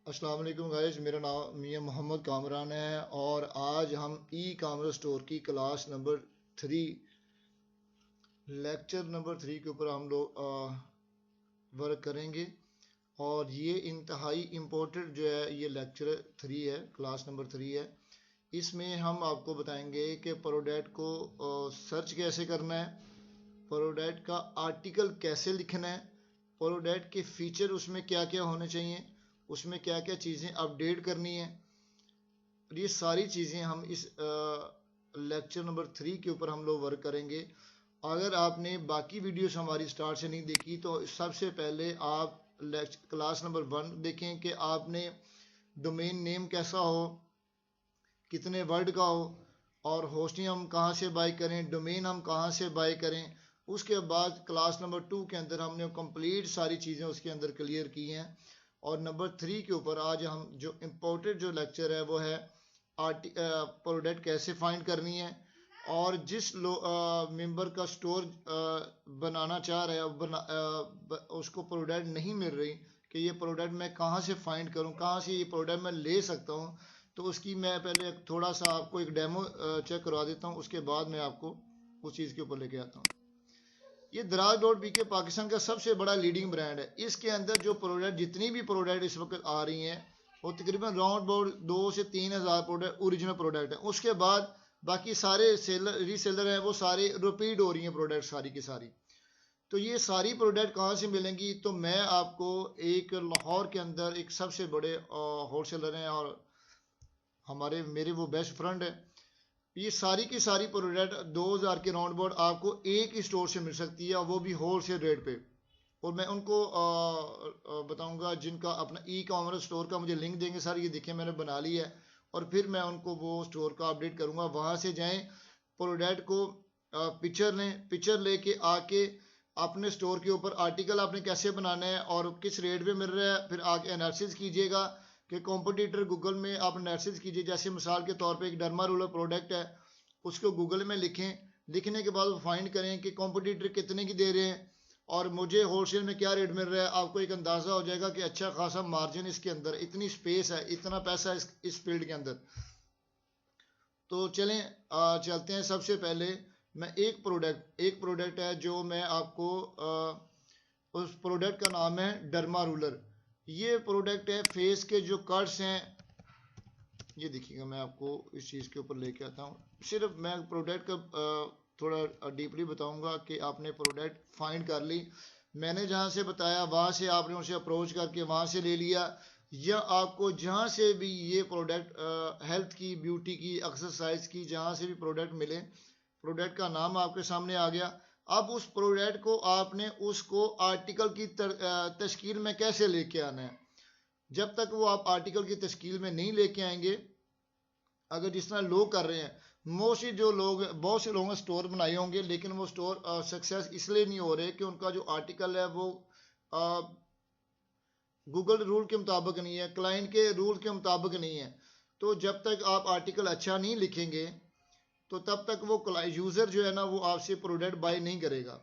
अस्सलाम वालेकुम गाइस, मेरा नाम मियां मोहम्मद कामरान है और आज हम ई कामर्स स्टोर की क्लास नंबर 3 लेक्चर नंबर 3 के ऊपर हम लोग वर्क करेंगे। और ये इंतहाई इम्पोर्टेंट जो है ये लेक्चर 3 है, क्लास नंबर 3 है। इसमें हम आपको बताएंगे कि प्रोडक्ट को सर्च कैसे करना है, प्रोडक्ट का आर्टिकल कैसे लिखना है, प्रोडक्ट के फीचर उसमें क्या क्या होने चाहिए, उसमें क्या क्या चीज़ें अपडेट करनी है। और ये सारी चीज़ें हम इस लेक्चर नंबर 3 के ऊपर हम लोग वर्क करेंगे। अगर आपने बाकी वीडियोस हमारी स्टार्ट से नहीं देखी तो सबसे पहले आप क्लास नंबर 1 देखें कि आपने डोमेन नेम कैसा हो, कितने वर्ड का हो, और होस्टिंग हम कहाँ से बाय करें, डोमेन हम कहाँ से बाय करें। उसके बाद क्लास नंबर 2 के अंदर हमने कंप्लीट सारी चीज़ें उसके अंदर क्लियर की हैं। और नंबर 3 के ऊपर आज हम जो इम्पोर्टेंट जो लेक्चर है वो है प्रोडक्ट कैसे फाइंड करनी है। और जिस मेंबर का स्टोर बनाना चाह रहा है उसको प्रोडक्ट नहीं मिल रही कि ये प्रोडक्ट मैं कहाँ से फाइंड करूँ, कहाँ से ये प्रोडक्ट मैं ले सकता हूँ, तो उसकी मैं पहले थोड़ा सा आपको एक डेमो चेक करवा देता हूँ, उसके बाद मैं आपको उस चीज़ के ऊपर लेके आता हूँ। ये दराज डॉट बी के पाकिस्तान का सबसे बड़ा लीडिंग ब्रांड है। इसके अंदर जो प्रोडक्ट जितनी भी प्रोडक्ट इस वक्त आ रही हैं वो तकरीबन राउंड अबाउट 2 से 3 हज़ार प्रोडक्ट ओरिजिनल प्रोडक्ट है। उसके बाद बाकी सारे सेलर रीसेलर हैं वो सारे रिपीट हो रही हैं प्रोडक्ट सारी की सारी। तो ये सारी प्रोडक्ट कहाँ से मिलेंगी, तो मैं आपको एक लाहौर के अंदर एक सबसे बड़े होलसेलर हैं और हमारे मेरे वो बेस्ट फ्रेंड है। ये सारी की सारी प्रोडक्ट 2000 के राउंड अबाउट आपको एक ही स्टोर से मिल सकती है, और वो भी होल सेल रेट पे। और मैं उनको बताऊंगा जिनका अपना ई कॉमर्स स्टोर का मुझे लिंक देंगे, सर ये देखिए मैंने बना लिया है, और फिर मैं उनको वो स्टोर का अपडेट करूंगा। वहाँ से जाएं, प्रोडक्ट को पिक्चर लें, पिक्चर लेके आके अपने स्टोर के ऊपर आर्टिकल आपने कैसे बनाना है और किस रेट पे मिल रहा है, फिर आके एनालिसिस कीजिएगा कि कॉम्पिटिटर गूगल में आप एनालिसिस कीजिए। जैसे मिसाल के तौर पे एक डर्मा रूलर प्रोडक्ट है, उसको गूगल में लिखें, लिखने के बाद फाइंड करें कि कॉम्पिटिटर कितने की दे रहे हैं और मुझे होलसेल में क्या रेट मिल रहा है। आपको एक अंदाज़ा हो जाएगा कि अच्छा खासा मार्जिन इसके अंदर, इतनी स्पेस है, इतना पैसा है इस फील्ड के अंदर। तो चलें चलते हैं। सबसे पहले मैं एक प्रोडक्ट है जो मैं आपको उस प्रोडक्ट का नाम है डर्मा रूलर। ये प्रोडक्ट है फेस के जो कट्स हैं, ये देखिएगा मैं आपको इस चीज़ के ऊपर लेके आता हूँ। सिर्फ मैं प्रोडक्ट का थोड़ा डीपली बताऊंगा कि आपने प्रोडक्ट फाइंड कर ली, मैंने जहाँ से बताया वहाँ से आपने उनसे अप्रोच करके वहाँ से ले लिया, या आपको जहाँ से भी ये प्रोडक्ट हेल्थ की, ब्यूटी की, एक्सरसाइज की, जहाँ से भी प्रोडक्ट मिले, प्रोडक्ट का नाम आपके सामने आ गया। अब उस प्रोडक्ट को आपने उसको आर्टिकल की तश्कील में कैसे लेके आना है। जब तक वो आप आर्टिकल की तश्कील में नहीं लेके आएंगे, अगर जिस तरह लोग कर रहे हैं, मोस्टली जो लोग, बहुत से लोगों ने स्टोर बनाए होंगे लेकिन वो स्टोर सक्सेस इसलिए नहीं हो रहे कि उनका जो आर्टिकल है वो गूगल रूल के मुताबिक नहीं है, क्लाइंट के रूल के मुताबिक नहीं है। तो जब तक आप आर्टिकल अच्छा नहीं लिखेंगे तो तब तक वो यूज़र जो है ना वो आपसे प्रोडक्ट बाय नहीं करेगा।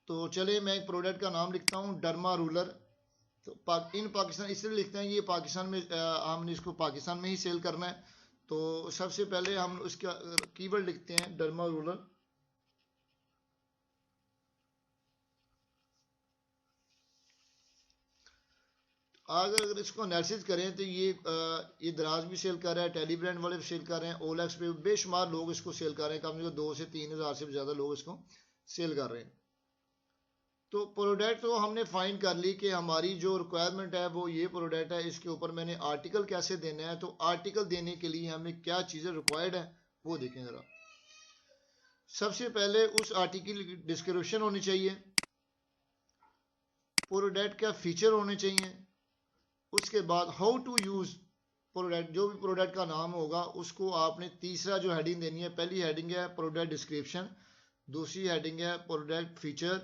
तो चले मैं एक प्रोडक्ट का नाम लिखता हूँ, डर्मा रूलर। तो इन पाकिस्तान इसलिए लिखते हैं, ये पाकिस्तान में हमने इसको पाकिस्तान में ही सेल करना है। तो सबसे पहले हम उसका कीवर्ड लिखते हैं डर्मा रूलर। अगर इसको एनालिसिस करें तो ये दराज भी सेल कर रहा है, टेली ब्रांड वाले भी सेल कर रहे हैं, ओलेक्स पे बेशुमार लोग इसको सेल कर रहे हैं, कम से कम 2 से 3 हज़ार से भी ज़्यादा लोग इसको सेल कर रहे हैं। तो प्रोडक्ट तो हमने फाइंड कर ली कि हमारी जो रिक्वायरमेंट है वो ये प्रोडक्ट है, इसके ऊपर मैंने आर्टिकल कैसे देना है। तो आर्टिकल देने के लिए हमें क्या चीज़ें रिक्वायर्ड है वो देखें ज़रा। सबसे पहले उस आर्टिकल की डिस्क्रिप्शन होनी चाहिए, प्रोडक्ट का फीचर होने चाहिए, उसके बाद हाउ टू यूज़ प्रोडक्ट, जो भी प्रोडक्ट का नाम होगा उसको आपने तीसरा जो हेडिंग देनी है, पहली हेडिंग है प्रोडक्ट डिस्क्रिप्शन, दूसरी हेडिंग है प्रोडक्ट फीचर,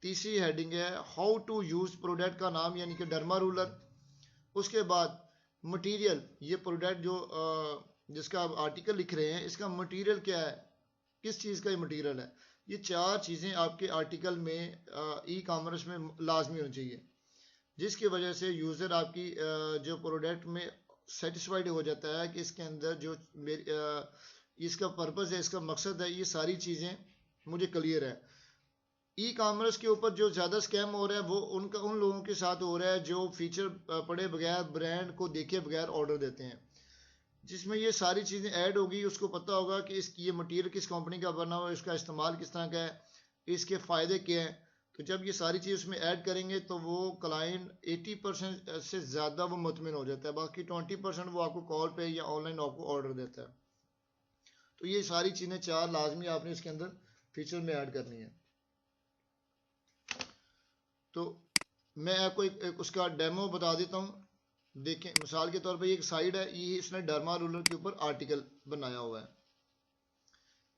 तीसरी हेडिंग है हाउ टू यूज़ प्रोडक्ट का नाम यानी कि डर्मा रूलर। उसके बाद मटेरियल, ये प्रोडक्ट जो जिसका आप आर्टिकल लिख रहे हैं इसका मटेरियल क्या है, किस चीज़ का ये मटेरियल है। ये चार चीज़ें आपके आर्टिकल में ई कॉमर्स में लाजमी होनी चाहिए। जिसकी वजह से यूज़र आपकी जो प्रोडक्ट में सेटिस्फाइड हो जाता है कि इसके अंदर जो इसका पर्पज़ है, इसका मकसद है, ये सारी चीज़ें मुझे क्लियर है। ई कॉमर्स के ऊपर जो ज़्यादा स्कैम हो रहा है वो उन लोगों के साथ हो रहा है जो फीचर पढ़े बगैर, ब्रांड को देखे बगैर ऑर्डर देते हैं, जिसमें ये सारी चीज़ें ऐड होगी। उसको पता होगा कि ये मटेरियल किस कंपनी का बना हुआ है, इसका इस्तेमाल किस तरह का है, इसके फ़ायदे क्या हैं। तो जब ये सारी चीज़ उसमें ऐड करेंगे तो वो क्लाइंट 80% से ज़्यादा वो मुतमिन हो जाता है, बाकी 20% वो आपको कॉल पे या ऑनलाइन आपको ऑर्डर देता है। तो ये सारी चीज़ें 4 लाजमी आपने इसके अंदर फीचर में ऐड करनी है। तो मैं आपको एक उसका डेमो बता देता हूँ। देखें, मिसाल के तौर पे एक साइड है, ये इसने डर्मा रूलर के ऊपर आर्टिकल बनाया हुआ है,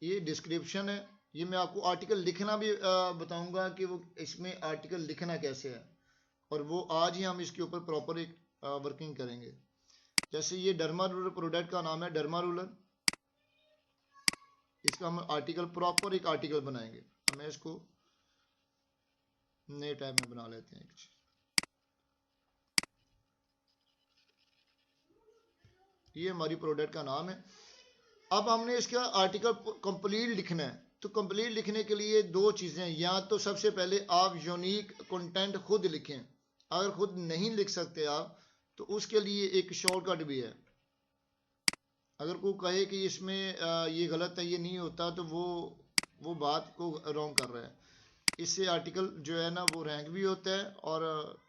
ये डिस्क्रिप्शन है। ये मैं आपको आर्टिकल लिखना भी बताऊंगा कि वो इसमें आर्टिकल लिखना कैसे है, और वो आज ही हम इसके ऊपर प्रॉपर एक वर्किंग करेंगे। जैसे ये डर्मा रूलर प्रोडक्ट का नाम है, डर्मा रूलर, इसका हम आर्टिकल प्रॉपर एक आर्टिकल बनाएंगे। हमें इसको नए टाइप में बना लेते हैं। ये हमारी प्रोडक्ट का नाम है। अब हमने इसका आर्टिकल कंप्लीट लिखना है। तो कंप्लीट लिखने के लिए दो चीज़ें, या तो सबसे पहले आप यूनिक कंटेंट खुद लिखें। अगर खुद नहीं लिख सकते आप तो उसके लिए एक शॉर्टकट भी है। अगर कोई कहे कि इसमें ये गलत है, ये नहीं होता, तो वो बात को रॉन्ग कर रहा है। इससे आर्टिकल जो है ना वो रैंक भी होता है, और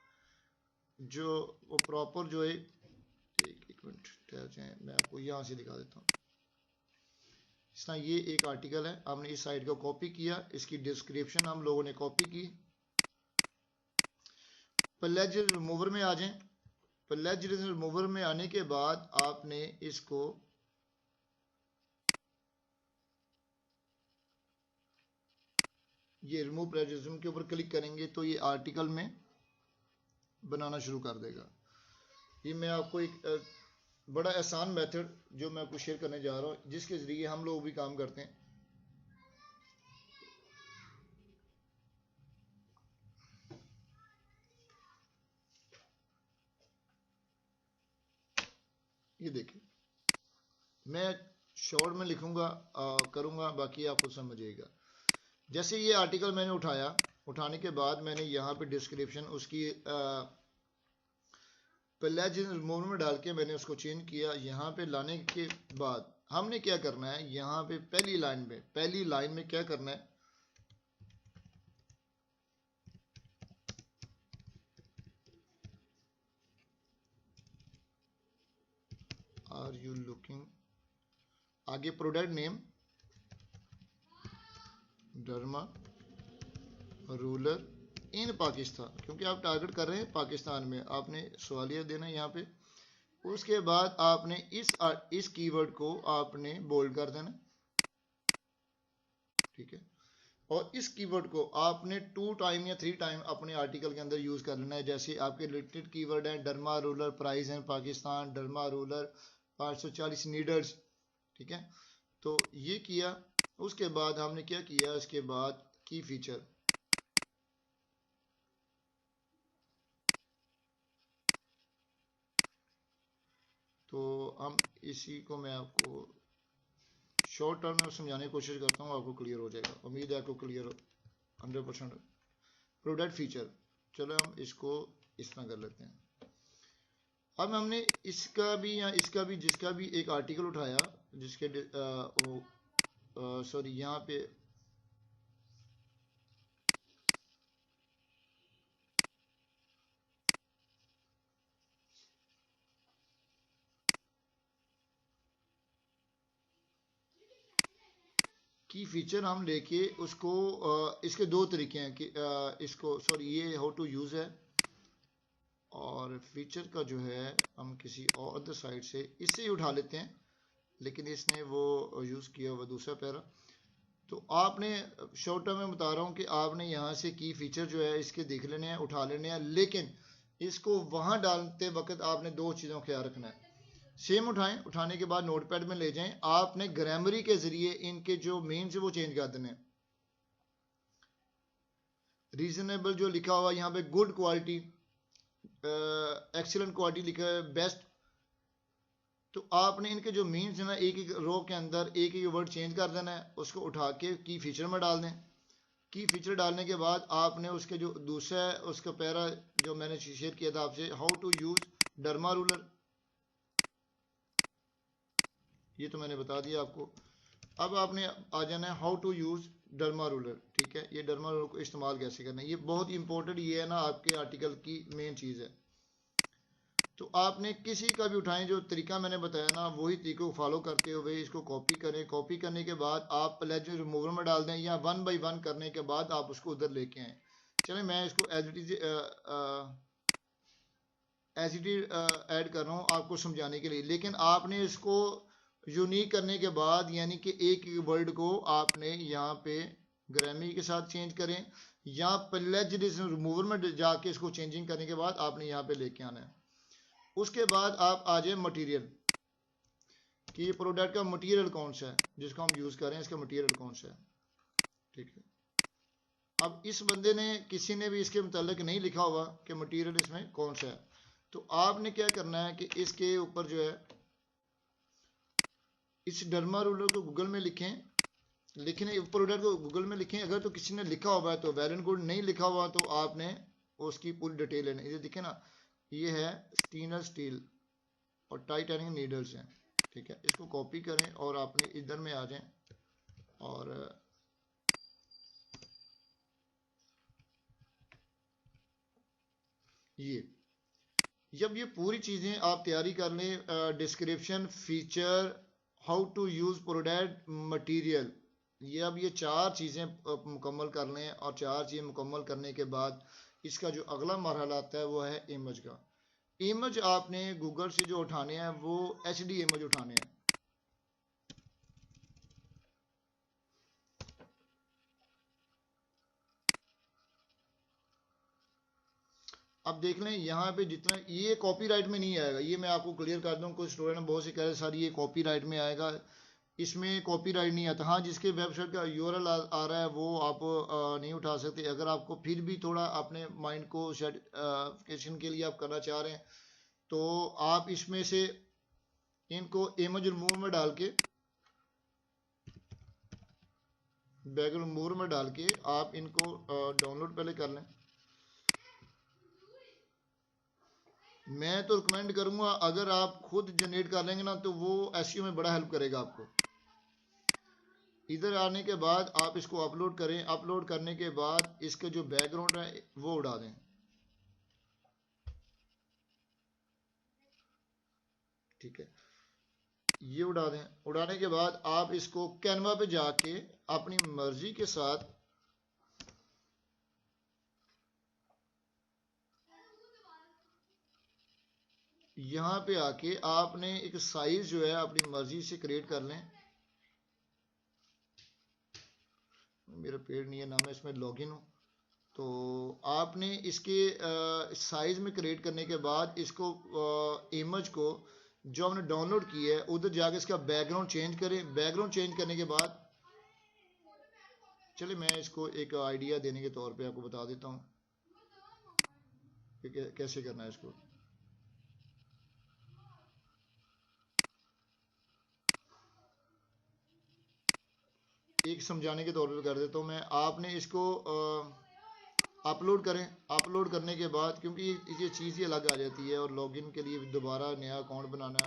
जो वो प्रॉपर जो है, एक मिनट ठहर जाए, मैं आपको यहाँ से दिखा देता हूँ। इस तरह ये एक आर्टिकल है, हमने इस साइड को कॉपी किया, इसकी डिस्क्रिप्शन हम लोगों ने कॉपी की। प्लेजर रिमूवर में आ जाएं। प्लेजर रिमूवर में आने के बाद आपने इसको ये रिमूव प्लेजरिज्म के ऊपर क्लिक करेंगे तो ये आर्टिकल में बनाना शुरू कर देगा। ये मैं आपको एक बड़ा आसान मेथड जो मैं आपको शेयर करने जा रहा हूँ, जिसके ज़रिए हम लोग भी काम करते हैं। ये देखिए, मैं शॉर्ट में लिखूंगा करूंगा, बाकी आप खुद समझिएगा। जैसे ये आर्टिकल मैंने उठाया, उठाने के बाद मैंने यहाँ पे डिस्क्रिप्शन उसकी प्लेजर रिमूवर में डाल के मैंने उसको चेंज किया। यहाँ पे लाने के बाद हमने क्या करना है, यहाँ पे पहली लाइन में क्या करना है, आर यू लुकिंग, आगे product name derma ruler in Pakistan, क्योंकि आप टारगेट कर रहे हैं पाकिस्तान में, आपने सवालिया देना है यहाँ पे। उसके बाद आपने इस कीवर्ड को आपने बोल्ड कर देना, ठीक है। और इस कीवर्ड को आपने 2 टाइम या 3 टाइम अपने आर्टिकल के अंदर यूज कर लेना है। जैसे आपके रिलेटेड कीवर्ड है derma ruler price in Pakistan, derma ruler 540 needles, ठीक है। तो ये किया। उसके बाद हमने क्या किया, इसके बाद की फीचर, तो हम इसी को मैं आपको शॉर्ट टर्म में समझाने की कोशिश करता हूँ, आपको क्लियर हो जाएगा। उम्मीद है आपको क्लियर 100%। प्रोडक्ट फीचर, चलो हम इसको इस तरह कर लेते हैं। अब हमने इसका भी या इसका भी जिसका भी एक आर्टिकल उठाया, जिसके सॉरी यहाँ पे की फीचर हम लेके उसको इसके दो तरीके हैं कि इसको सॉरी ये हाउ टू यूज़ है, और फीचर का जो है हम किसी और अदर साइड से इससे ही उठा लेते हैं, लेकिन इसने वो यूज़ किया हुआ दूसरा पैरा। तो आपने शॉर्ट टर्म में बता रहा हूँ कि आपने यहाँ से की फीचर जो है इसके देख लेने हैं, उठा लेने हैं, लेकिन इसको वहाँ डालते वक्त आपने दो चीज़ों का ख्याल रखना है। सेम उठाएं, उठाने के बाद नोटपैड में ले जाएं, आपने ग्रामरी के जरिए इनके जो मीन्स है वो चेंज कर देने। रीजनेबल जो लिखा हुआ यहाँ पे गुड क्वालिटी, एक्सीलेंट क्वालिटी लिखा है बेस्ट, तो आपने इनके जो मीन्स है ना एक एक रो के अंदर एक एक वर्ड चेंज कर देना है, उसको उठा के की फीचर में डाल दें। की फीचर डालने के बाद आपने उसके जो दूसरा है उसका पैरा जो मैंने शेयर किया था आपसे, how to use derma roller, ये तो मैंने बता दिया आपको। अब आपने आ जाना है how to use derma roller, ठीक है। ये डर्मा रूलर को इस्तेमाल कैसे करना है, ये बहुत इंपॉर्टेंट, ये है ना आपके आर्टिकल की मेन चीज़ है। तो आपने किसी का भी उठाएं, जो तरीका मैंने बताया ना वही तरीके को फॉलो करते हुए इसको कॉपी करें। कॉपी करने के बाद आप प्लेज रिमूवर में डाल दें, या 1 बाई 1 करने के बाद आप उसको उधर लेके आए। चलें मैं इसको एज इट इज ऐड कर रहा हूँ आपको समझाने के लिए, लेकिन आपने इसको यूनिक करने के बाद यानी कि एक वर्ड को आपने यहाँ पे ग्रामर के साथ चेंज करें, या प्लेज रिमूवर में जाके इसको चेंजिंग करने के बाद आपने यहाँ पे लेके आना है। उसके बाद आप आ जाए मटेरियल, कि ये प्रोडक्ट का मटेरियल कौन सा है जिसको हम यूज़ कर रहे हैं, इसका मटेरियल कौन सा है, ठीक है। अब इस बंदे ने किसी ने भी इसके मुतालिक नहीं लिखा होगा कि मटेरियल इसमें कौन सा है, तो आपने क्या करना है कि इसके ऊपर जो है इस डर्मा रूलर को गूगल में लिखें, लिखने प्रोडक्ट को गूगल में लिखें। अगर तो किसी ने लिखा हुआ है तो वेल एंड गुड, नहीं लिखा हुआ तो आपने उसकी पूरी डिटेल लेनी। ये दिखे ना, ये है स्टेनलेस स्टील और टाइटेनियम नीडल्स हैं, ठीक है। इसको कॉपी करें और आपने इधर में आ जाएं, और ये जब ये पूरी चीज़ें आप तैयारी कर लें, description, feature, how to use product, material, ये अब ये 4 चीज़ें मुकम्मल कर लें, और 4 चीज़ें मुकम्मल करने के बाद इसका जो अगला मरहला आता है वो है इमेज का। इमेज आपने गूगल से जो उठाने हैं वो HD इमेज उठाने हैं। अब देख लें यहाँ पे जितना ये कॉपीराइट में नहीं आएगा, ये मैं आपको क्लियर कर दूं। कुछ स्टूडेंट बहुत से कह रहे सर ये कॉपीराइट में आएगा, इसमें कॉपीराइट नहीं आता। हाँ, जिसके वेबसाइट का URL आ रहा है वो आप नहीं उठा सकते। अगर आपको फिर भी थोड़ा अपने माइंड को सेटिस्फिकेशन के लिए आप करना चाह रहे हैं तो आप इसमें से इनको इमेज रिमूवर में डाल के, बैकग्राउंड रिमूवर में डाल के आप इनको डाउनलोड पहले कर लें। मैं तो रिकमेंड करूंगा अगर आप खुद जनरेट कर लेंगे ना तो वो SEO में बड़ा हेल्प करेगा आपको। इधर आने के बाद आप इसको अपलोड करें, अपलोड करने के बाद इसके जो बैकग्राउंड है वो उड़ा दें, ठीक है। ये उड़ा दें। उड़ाने के बाद आप इसको कैनवा पे जाके अपनी मर्जी के साथ यहाँ पे आके आपने एक साइज जो है अपनी मर्जी से क्रिएट कर लें। मेरा पेड़ नहीं है ना, मैं इसमें लॉगिन हूँ। तो आपने इसके साइज में क्रिएट करने के बाद इसको इमेज को जो हमने डाउनलोड की है उधर जाके इसका बैकग्राउंड चेंज करें। बैकग्राउंड चेंज करने के बाद चलिए मैं इसको एक आइडिया देने के तौर पे आपको बता देता हूँ कि कैसे करना है इसको। एक समझाने के तौर पे कर देता हूँ मैं। आपने इसको अपलोड करें। अपलोड करने के बाद क्योंकि ये चीज़ ही अलग आ जाती है और लॉगिन के लिए दोबारा नया अकाउंट बनाना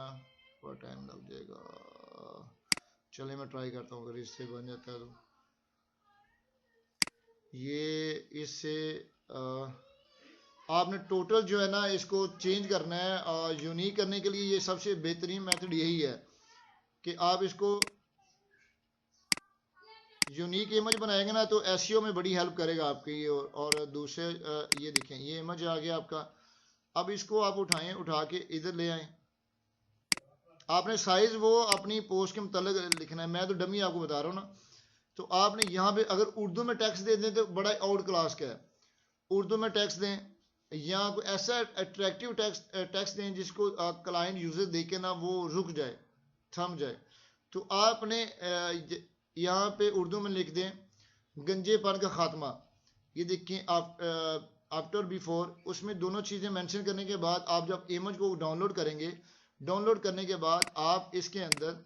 थोड़ा टाइम लग जाएगा। चलिए मैं ट्राई करता हूँ, अगर इससे बन जाता है तो। ये इससे आपने टोटल जो है ना इसको चेंज करना है। यूनिक करने के लिए ये सबसे बेहतरीन मेथड यही है कि आप इसको यूनिक इमेज बनाएंगे ना तो SEO में बड़ी हेल्प करेगा आपकी। और दूसरे ये देखें, ये इमेज आ गया आपका। अब इसको आप उठाएं, उठा के इधर ले आएं। आपने साइज वो अपनी पोस्ट के मुताबिक लिखना है, मैं तो डमी आपको बता रहा हूँ ना। तो आपने यहाँ पे अगर उर्दू में टेक्स्ट दे दें तो बड़ा आउट क्लास का है, उर्दू में टेक्स्ट दें, या कोई ऐसा अट्रैक्टिव टेक्स्ट दें जिसको क्लाइंट यूजर देखे ना वो रुक जाए, थम जाए। तो आपने यहाँ पे उर्दू में लिख दें गंजेपन का खात्मा। ये देखें आप आफ्टर बिफोर, उसमें दोनों चीज़ें मेंशन करने के बाद आप जब इमेज को डाउनलोड करेंगे, डाउनलोड करने के बाद आप इसके अंदर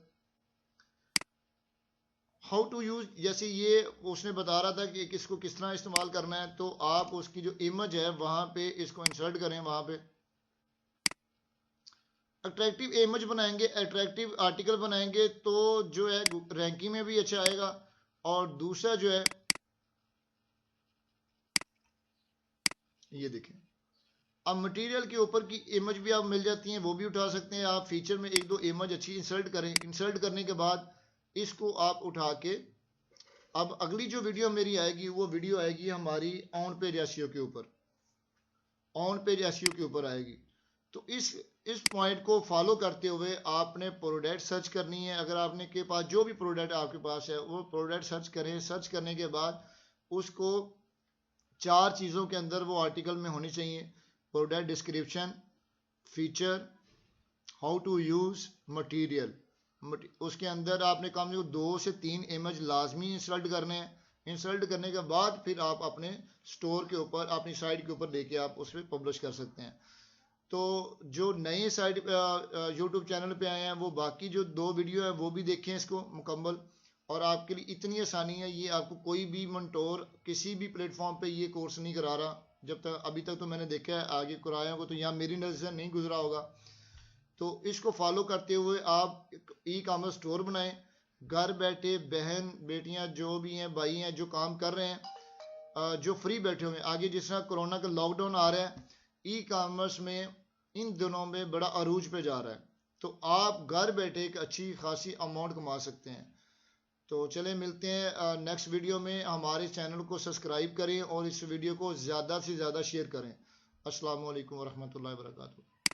हाउ टू यूज, जैसे ये उसने बता रहा था कि इसको किस तरह इस्तेमाल करना है, तो आप उसकी जो इमेज है वहां पे इसको इंसर्ट करें, वहां पे अट्रैक्टिव इमेज बनाएंगे, अट्रैक्टिव आर्टिकल बनाएंगे तो जो है रैंकिंग में भी अच्छा आएगा। और दूसरा जो है ये देखें, अब मटेरियल के ऊपर की इमेज भी आप मिल जाती हैं, वो भी उठा सकते हैं आप। फीचर में एक दो इमेज अच्छी इंसर्ट करें, इंसर्ट करने के बाद इसको आप उठा के, अब अगली जो वीडियो मेरी आएगी वो वीडियो आएगी हमारी ऑन पेज एसईओ के ऊपर, ऑन पेज एसईओ के ऊपर आएगी। तो इस पॉइंट को फॉलो करते हुए आपने प्रोडक्ट सर्च करनी है। अगर आपने के पास जो भी प्रोडक्ट आपके पास है वो प्रोडक्ट सर्च करें। सर्च करने के बाद उसको 4 चीज़ों के अंदर वो आर्टिकल में होनी चाहिए, product description, feature, how to use, material. उसके अंदर आपने कम से कम 2 से 3 इमेज लाजमी इंसर्ट करने हैं। इंसर्ट करने के बाद फिर आप अपने स्टोर के ऊपर, अपनी साइट के ऊपर लेके आप उस पर पब्लिश कर सकते हैं। तो जो नए साइट यूट्यूब चैनल पे आए हैं वो बाकी जो 2 वीडियो है वो भी देखें इसको मुकम्मल। और आपके लिए इतनी आसानी है, ये आपको कोई भी मंटोर किसी भी प्लेटफॉर्म पे ये कोर्स नहीं करा रहा, जब तक अभी तक तो मैंने देखा है, आगे कुराया को तो यहाँ मेरी नज़र से नहीं गुजरा होगा। तो इसको फॉलो करते हुए आप ई कॉमर्स स्टोर बनाएं, घर बैठे बहन बेटियां जो भी हैं, भाई हैं जो काम कर रहे हैं, जो फ्री बैठे हुए हैं। आगे जिस तरह कोरोना का लॉकडाउन आ रहा है, ई कॉमर्स में इन दिनों में बड़ा अरूज पे जा रहा है, तो आप घर बैठे एक अच्छी खासी अमाउंट कमा सकते हैं। तो चले मिलते हैं नेक्स्ट वीडियो में। हमारे चैनल को सब्सक्राइब करें और इस वीडियो को ज़्यादा से ज़्यादा शेयर करें। अस्सलाम वालेकुम वरहमतुल्लाहि वबरकातुहू।